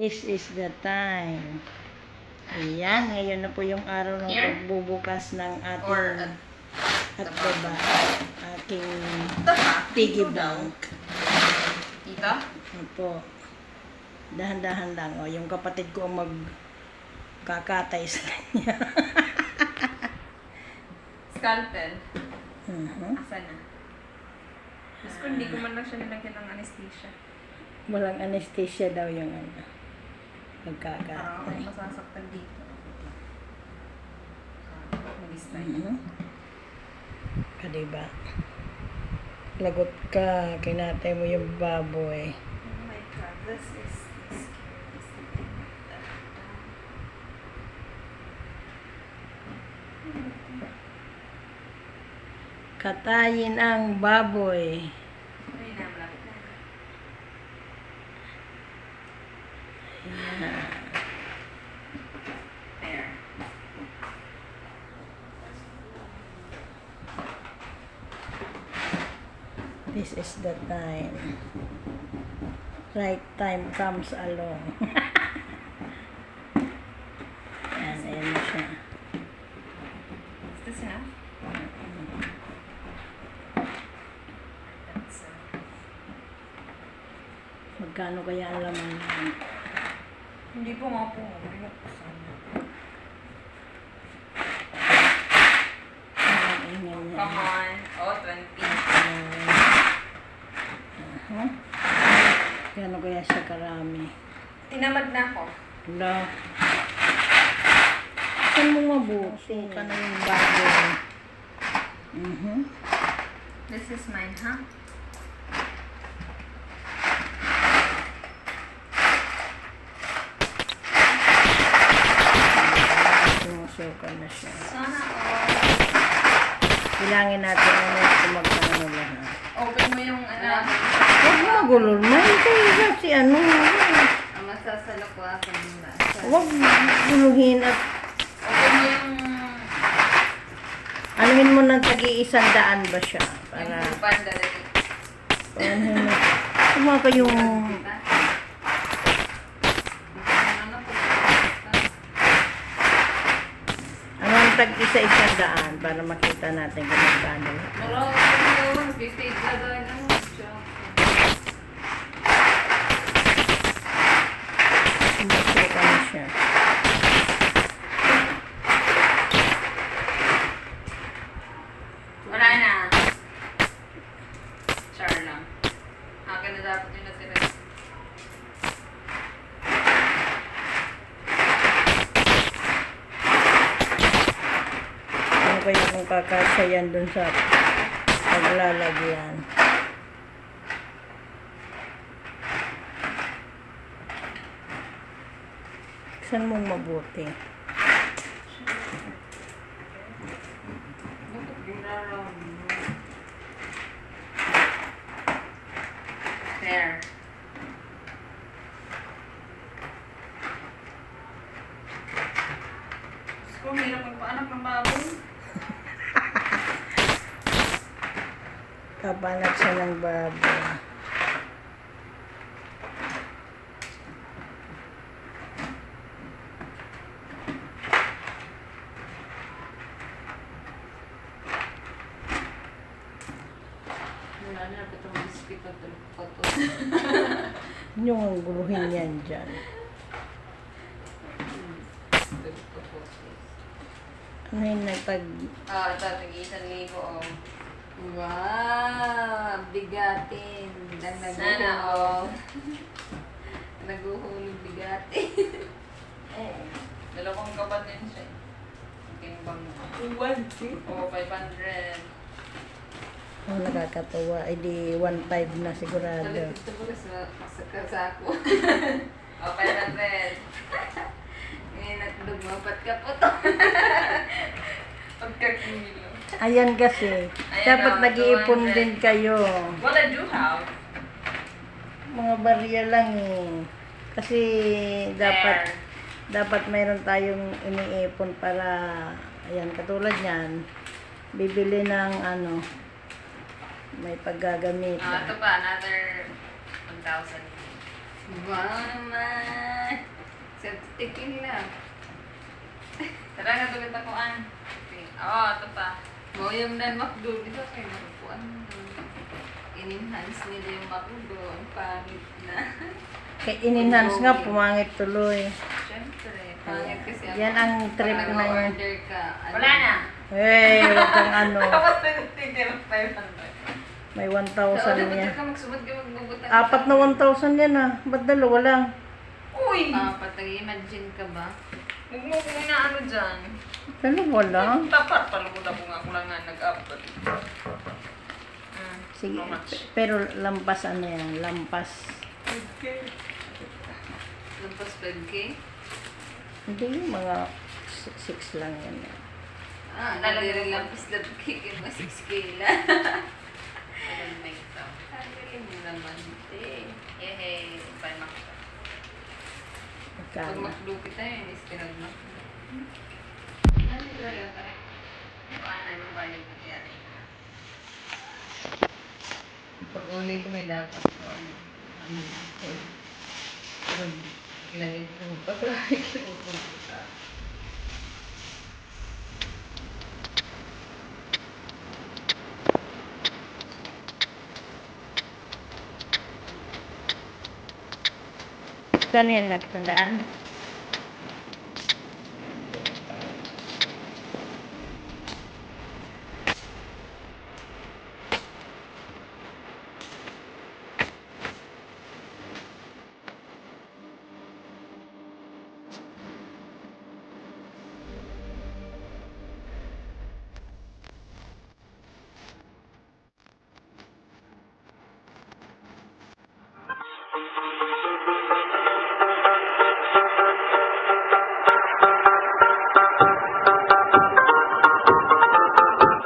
This is the time. Ayan, ngayon na po yung araw ng pagbubukas ng ating at baba. Aking piggy bank. Dito? Opo. Dahan-dahan lang. O, yung kapatid ko ang magkakatay sa kanya. Scalpel. Uh-huh. Asan na? Mas kung hindi ko man lang siya nilagyan ng anesthesia. Walang anesthesia daw yung ano. Parang Magkakatay. ako masasaktan dito. Mag-style. Uh-huh. Kadiba? Lagot ka. Kinatay mo yung baboy. Oh my God, this is the scariest thing I've ever done. Katayin ang baboy. Ay na, malapit na. There. This is the time. Right time comes along. Ayan na siya. Is this enough? That's Magkano kaya ang laman yan? hindi po nga po. Binuksan. Ang ingay niya. Come on. Oh, 20. Gano kaya siya karami? Tinamad na ako. Wala. Saan mo mabuti? Ka na yung baboy. This is mine, huh? Sumusuka na siya. Sana all. Bilangin natin ano kung magkano lahat. Open mo yung ano. Huwag mo magulo. Mahintay si ano. Ang masasalukwasan nila. Huwag guluhin at Open mo yung anuhin mo ng tagi-100 ba siya? Para panda dali. ano na. Kumaka yung ano ang tag-100 para makita natin kung magkano. Marami, 58 na dahil ano. Sumusuka na siya. Wala na. Char lang. Akin na dapat yung natira. Ano kaya kung kakasya yan dun sa paglalagyan. Saan mong mabuti? Bakit ginaraw mo? There. Kung hirap magpaanak ng baboy. Kapanak siya ng baboy. Wala na, dapat ang biscuit at tulog-pato. Yung ang guluhin yan dyan. Ano yung nagpag... Ah, ito, tag-1,000 oh. Wow! Bigatin. Sana all. Naguhulog bigatin. Oo. Dalawang kapat din siya. Timbang mo. 1,000? Oo, 500. Oh, nakakatawa. Ay di 1.5 na sigurado. Ito mo sa kasako. Oh, 500. Ngayon nagdumapat ka po to. Pagkakilo. Ayan kasi. Ayan Dapat o, nag-iipon 200. din kayo. What I do have? Mga barya lang eh. Kasi dapat mayroon tayong iniipon para ayan katulad niyan. Bibili ng ano may paggagamit. Ito pa, another 1,000. Wow naman. Tikin na. Tara nga tulit ako an. Okay. Oo, ito pa. Mo yung nan-McDo dito kay marupuan. In-enhance nila yung McDo. Ang pangit na. Kaya in-enhance nga, pumangit tuloy. Siyempre, pangit kasi ako. Yan ang trip Pag na yun. nag-order ka. Wala na. Hey, wag kang ano. Tapos nagtitigil 500. May Sa 1,000 order niya. ka magsumad ka magbubutang. Apat na 1,000 yan ah. Ba't dalawa lang? Uy! Apat, nag-imagine ka ba? Huwag mo kung na ano dyan. Dalawa lang? Tapat, palubuta ko nga. Ako lang nga nag-upload. Sige. How much? Pero lampas ano yan? Lampas. Lampas 5K? Hindi yung mga 6 lang yan. Ah, nalagay lampas 5K. Kaya 6K lang. Ang mo naman. Yehey. Pag Magkano? makdo kita yun, is pinag-mak. Ano yung talaga ka? Paano yung bayad ko yan? Pag uli ko may dapat ko. Ano? Ilagay ko. Pag-uli ko. Saan yan nagtandaan?